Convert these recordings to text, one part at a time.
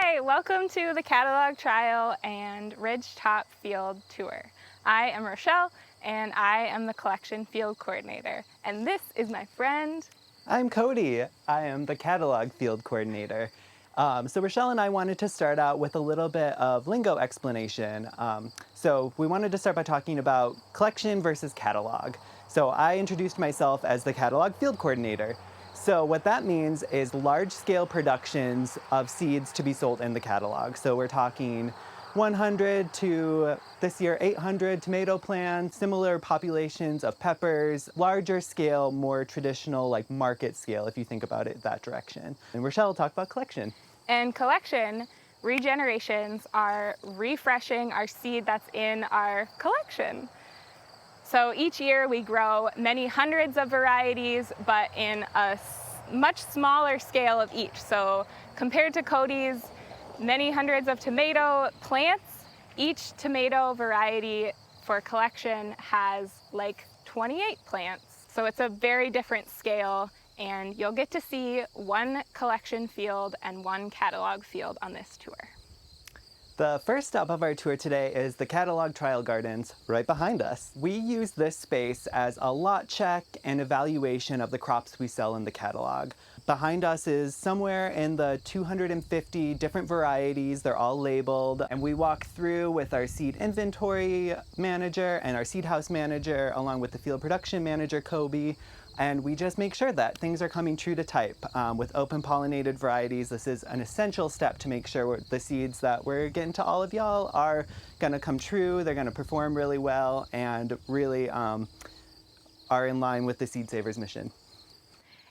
Hi, welcome to the Catalog Trial and Ridgetop Field Tour. I am Rochelle and I am the Collection Field Coordinator. And this is my friend. I'm Cody. I am the Catalog Field Coordinator. So Rochelle and I wanted to start out with a little bit of lingo explanation. So we wanted to start by talking about collection versus catalog. So I introduced myself as the Catalog Field Coordinator. So what that means is large-scale productions of seeds to be sold in the catalog. So we're talking 100 to this year 800 tomato plants, similar populations of peppers, larger scale, more traditional like market scale if you think about it that direction. And Rochelle will talk about collection. And collection, regenerations are refreshing our seed that's in our collection. So each year we grow many hundreds of varieties, but in a much smaller scale of each. So compared to Cody's many hundreds of tomato plants, each tomato variety for collection has like 28 plants. So it's a very different scale, and you'll get to see one collection field and one catalog field on this tour. The first stop of our tour today is the Catalog Trial Gardens right behind us. We use this space as a lot check and evaluation of the crops we sell in the catalog. Behind us is somewhere in the 250 different varieties. They're all labeled, and we walk through with our seed inventory manager and our seed house manager along with the field production manager, Cody. And we just make sure that things are coming true to type. With open pollinated varieties, this is an essential step to make sure the seeds that we're getting to all of y'all are gonna come true, they're gonna perform really well, and really are in line with the Seed Savers mission.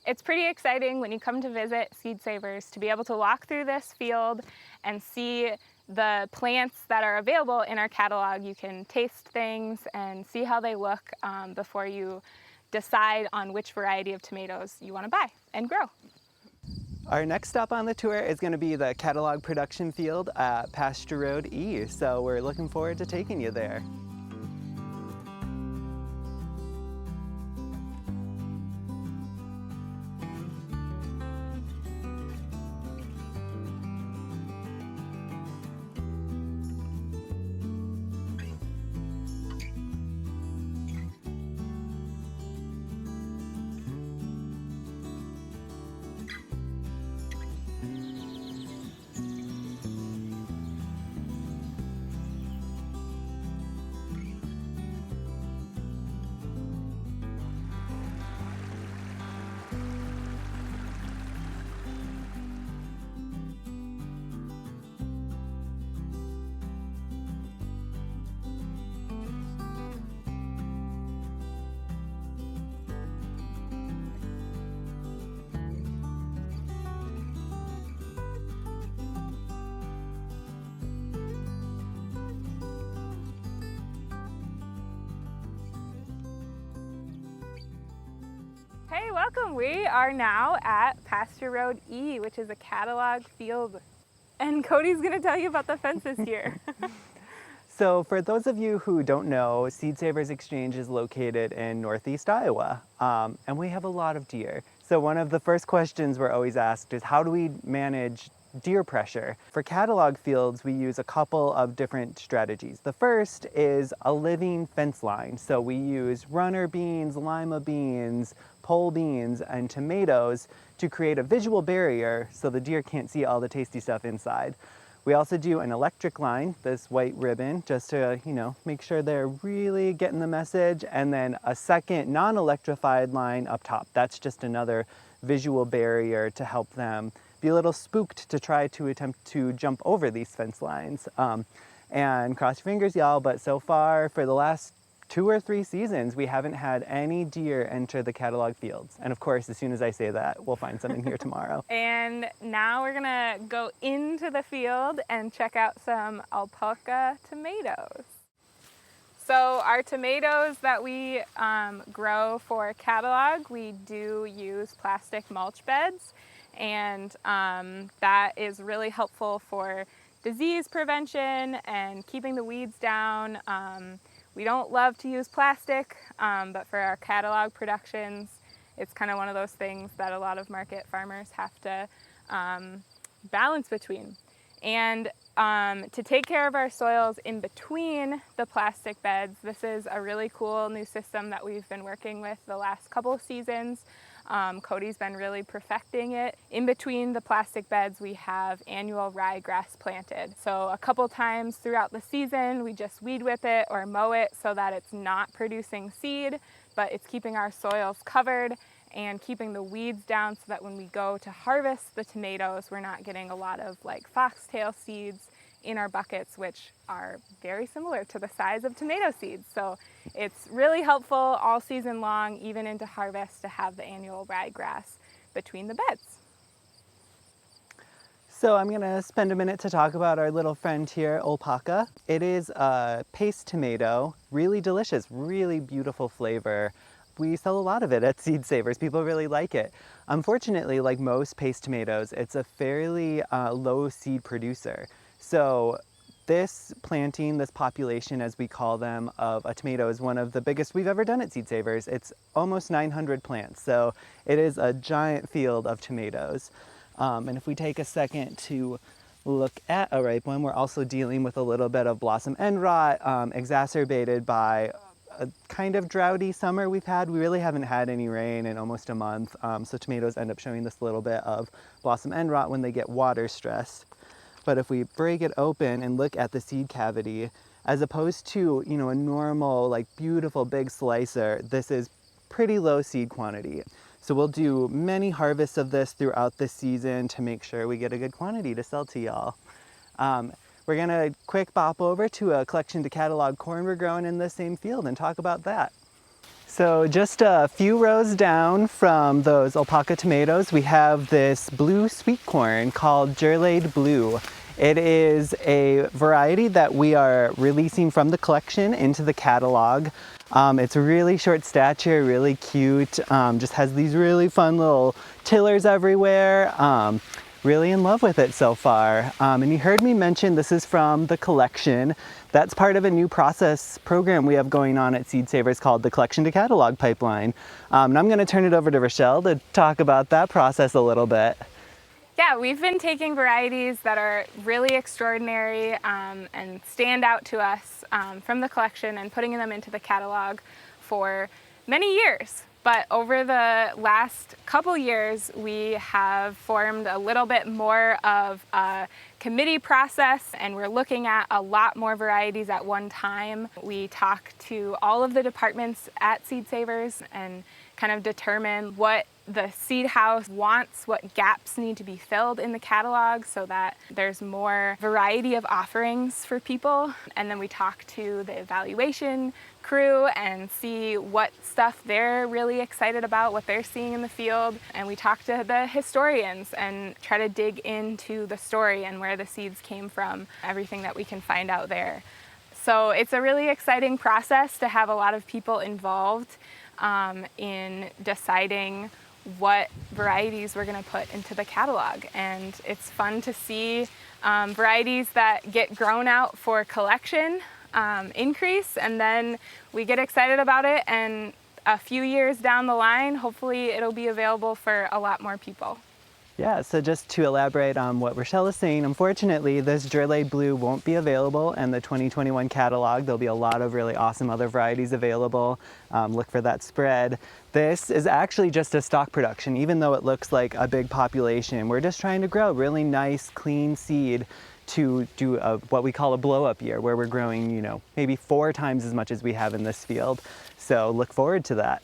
It's pretty exciting when you come to visit Seed Savers to be able to walk through this field and see the plants that are available in our catalog. You can taste things and see how they look before you decide on which variety of tomatoes you want to buy and grow. Our next stop on the tour is going to be the catalog production field at Pasture Road E, so we're looking forward to taking you there. Hey, welcome. We are now at Pasture Road E, which is a catalog field. And Cody's going to tell you about the fences here. So for those of you who don't know, Seed Savers Exchange is located in Northeast Iowa, and we have a lot of deer. So one of the first questions we're always asked is, how do we manage deer pressure? For catalog fields, we use a couple of different strategies. The first is a living fence line. So we use runner beans, lima beans, pole beans, and tomatoes to create a visual barrier so the deer can't see all the tasty stuff inside. We also do an electric line, this white ribbon, just to, make sure they're really getting the message, and then a second non-electrified line up top. That's just another visual barrier to help them be a little spooked to try to attempt to jump over these fence lines. And cross your fingers, y'all, but so far for the last 2 or 3 seasons, we haven't had any deer enter the catalog fields. And of course, as soon as I say that, we'll find some in here tomorrow. And now we're gonna go into the field and check out some alpaca tomatoes. So our tomatoes that we grow for catalog, we do use plastic mulch beds, and that is really helpful for disease prevention and keeping the weeds down. We don't love to use plastic, but for our catalog productions, it's kind of one of those things that a lot of market farmers have to balance between. And to take care of our soils in between the plastic beds, this is a really cool new system that we've been working with the last couple of seasons. Cody's been really perfecting it. In between the plastic beds, we have annual ryegrass planted. So a couple times throughout the season, we just weed whip it or mow it so that it's not producing seed, but it's keeping our soils covered and keeping the weeds down so that when we go to harvest the tomatoes, we're not getting a lot of like foxtail seeds in our buckets, which are very similar to the size of tomato seeds. So it's really helpful all season long, even into harvest, to have the annual ryegrass between the beds. So I'm gonna spend a minute to talk about our little friend here, alpaca. It is a paste tomato, really delicious, really beautiful flavor. We sell a lot of it at Seed Savers. People really like it. Unfortunately, like most paste tomatoes, it's a fairly low seed producer. So this planting, this population as we call them, of a tomato is one of the biggest we've ever done at Seed Savers. It's almost 900 plants, so it is a giant field of tomatoes. And if we take a second to look at a ripe one, we're also dealing with a little bit of blossom end rot, exacerbated by a kind of droughty summer we've had. We really haven't had any rain in almost a month, so tomatoes end up showing this little bit of blossom end rot when they get water stress. But if we break it open and look at the seed cavity, as opposed to, you know, a normal, like beautiful big slicer, this is pretty low seed quantity. So we'll do many harvests of this throughout the season to make sure we get a good quantity to sell to y'all. We're gonna quick bop over to a collection to catalog corn we're growing in the same field and talk about that. So just a few rows down from those alpaca tomatoes, we have this blue sweet corn called Gerlaid Blue. It is a variety that we are releasing from the collection into the catalog. It's really short stature, really cute, just has these really fun little tillers everywhere. Really in love with it so far. And you heard me mention this is from the collection. That's part of a new process program we have going on at Seed Savers called the Collection to Catalog Pipeline. And I'm gonna turn it over to Rochelle to talk about that process a little bit. Yeah, we've been taking varieties that are really extraordinary and stand out to us from the collection and putting them into the catalog for many years. But over the last couple years, we have formed a little bit more of a committee process, and we're looking at a lot more varieties at one time. We talk to all of the departments at Seed Savers and kind of determine what the seed house wants, what gaps need to be filled in the catalog so that there's more variety of offerings for people. And then we talk to the evaluation crew and see what stuff they're really excited about, what they're seeing in the field. And we talk to the historians and try to dig into the story and where the seeds came from, everything that we can find out there. So it's a really exciting process to have a lot of people involved in deciding what varieties we're going to put into the catalog. And it's fun to see varieties that get grown out for collection increase, and then we get excited about it, and a few years down the line, hopefully it'll be available for a lot more people. Yeah, so just to elaborate on what Rochelle is saying, unfortunately this Gerlaid Blue won't be available in the 2021 catalog. There'll be a lot of really awesome other varieties available. Look for that spread. This is actually just a stock production, even though it looks like a big population. We're just trying to grow really nice, clean seed to do what we call a blow-up year, where we're growing, you know, maybe 4 times as much as we have in this field. So look forward to that.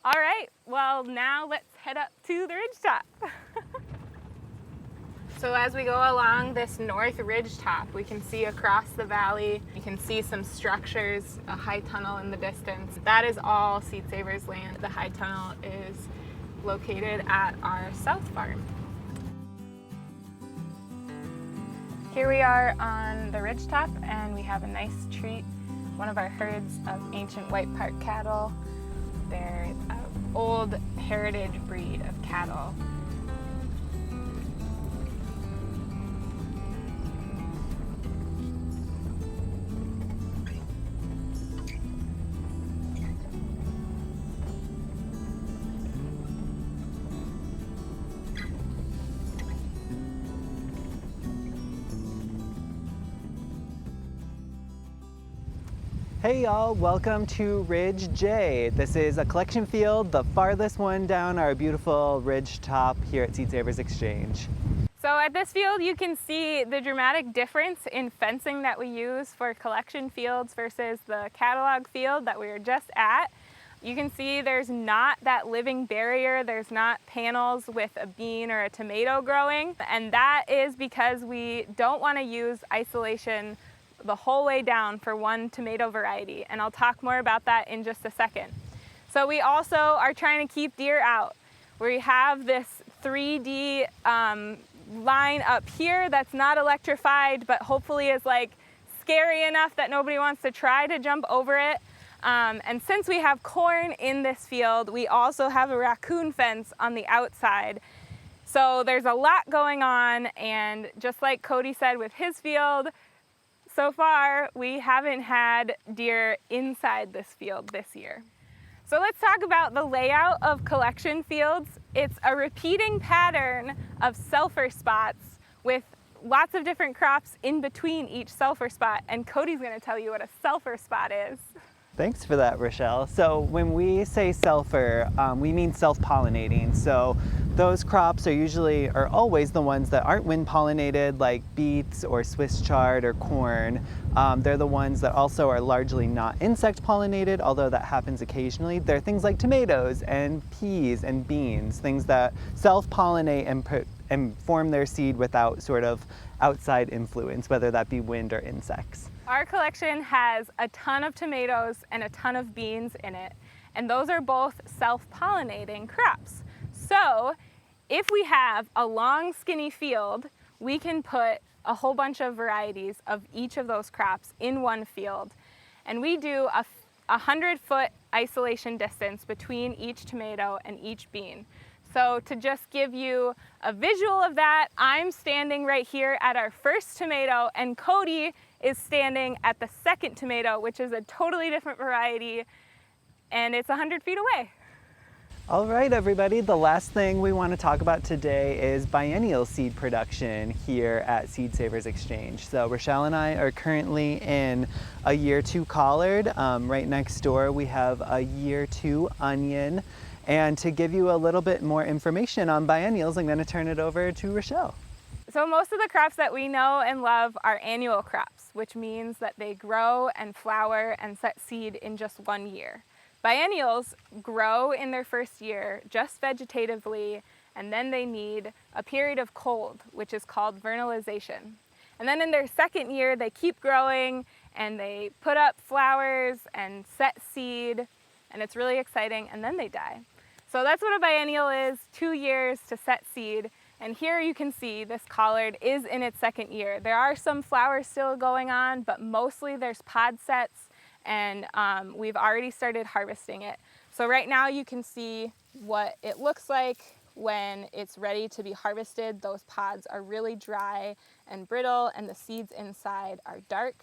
All right, well now let's head up to the ridgetop. So as we go along this north ridgetop, we can see across the valley, you can see some structures, a high tunnel in the distance. That is all Seed Savers land. The high tunnel is located at our south farm. Here we are on the ridgetop, and we have a nice treat, one of our herds of ancient white part cattle. They're an old heritage breed of cattle. Hey y'all, welcome to Ridge J. This is a collection field, the farthest one down our beautiful Ridgetop here at Seed Savers Exchange. So at this field you can see the dramatic difference in fencing that we use for collection fields versus the catalog field that we were just at. You can see there's not that living barrier, there's not panels with a bean or a tomato growing, and that is because we don't want to use isolation the whole way down for one tomato variety, and I'll talk more about that in just a second. So we also are trying to keep deer out. We have this 3D line up here that's not electrified, but hopefully is like scary enough that nobody wants to try to jump over it. And since we have corn in this field, we also have a raccoon fence on the outside. So there's a lot going on, and just like Cody said with his field, so far we haven't had deer inside this field this year. So let's talk about the layout of collection fields. It's a repeating pattern of sulfur spots with lots of different crops in between each sulfur spot, and Cody's going to tell you what a sulfur spot is. Thanks for that, Rochelle. So when we say sulfur, we mean self-pollinating. So those crops are always the ones that aren't wind-pollinated, like beets or Swiss chard or corn. They're the ones that also are largely not insect-pollinated, although that happens occasionally. They're things like tomatoes and peas and beans, things that self-pollinate and form their seed without sort of outside influence, whether that be wind or insects. Our collection has a ton of tomatoes and a ton of beans in it, and those are both self-pollinating crops. So if we have a long skinny field, we can put a whole bunch of varieties of each of those crops in one field, and we do a 100-foot isolation distance between each tomato and each bean. So to just give you a visual of that, I'm standing right here at our first tomato, and Cody is standing at the second tomato, which is a totally different variety, and it's 100 feet away. All right, everybody, the last thing we want to talk about today is biennial seed production here at Seed Savers Exchange. So Rochelle and I are currently in a year 2 collard. Right next door we have a year 2 onion. And to give you a little bit more information on biennials, I'm going to turn it over to Rochelle. So most of the crops that we know and love are annual crops, which means that they grow and flower and set seed in just 1 year. Biennials grow in their first year just vegetatively, and then they need a period of cold, which is called vernalization. And then in their second year, they keep growing and they put up flowers and set seed, and it's really exciting, and then they die. So that's what a biennial is, 2 years to set seed. And here you can see this collard is in its second year. There are some flowers still going on, but mostly there's pod sets, and we've already started harvesting it. So right now you can see what it looks like when it's ready to be harvested. Those pods are really dry and brittle, and the seeds inside are dark.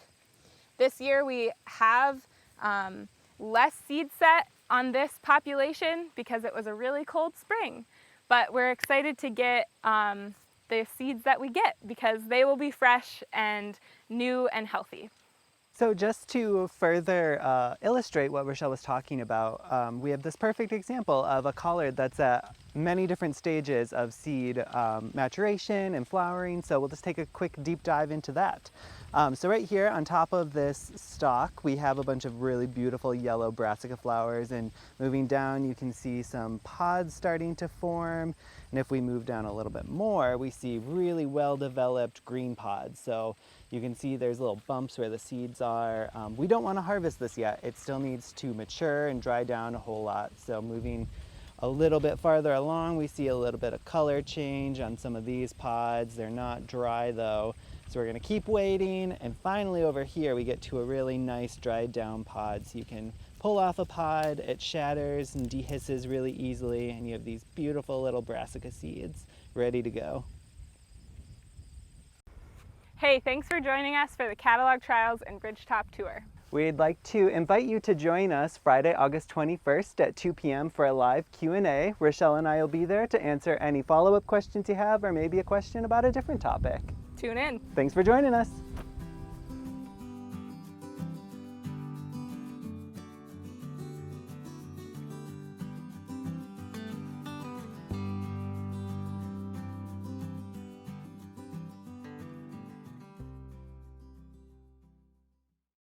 This year we have less seed set on this population because it was a really cold spring. But we're excited to get the seeds that we get because they will be fresh and new and healthy. So just to further illustrate what Rochelle was talking about, we have this perfect example of a collard that's at many different stages of seed maturation and flowering. So we'll just take a quick deep dive into that. So right here on top of this stalk, we have a bunch of really beautiful yellow Brassica flowers, and moving down you can see some pods starting to form. And if we move down a little bit more, we see really well-developed green pods. So you can see there's little bumps where the seeds are. We don't want to harvest this yet. It still needs to mature and dry down a whole lot. So moving a little bit farther along, we see a little bit of color change on some of these pods. They're not dry though. So we're gonna keep waiting, and finally over here we get to a really nice dried down pod. So you can pull off a pod, it shatters and dehisces really easily, and you have these beautiful little Brassica seeds ready to go. Hey, thanks for joining us for the Catalog Trials and Ridgetop Tour. We'd like to invite you to join us Friday, August 21st at 2 p.m. for a live Q&A. Rochelle and I will be there to answer any follow-up questions you have, or maybe a question about a different topic. Tune in. Thanks for joining us.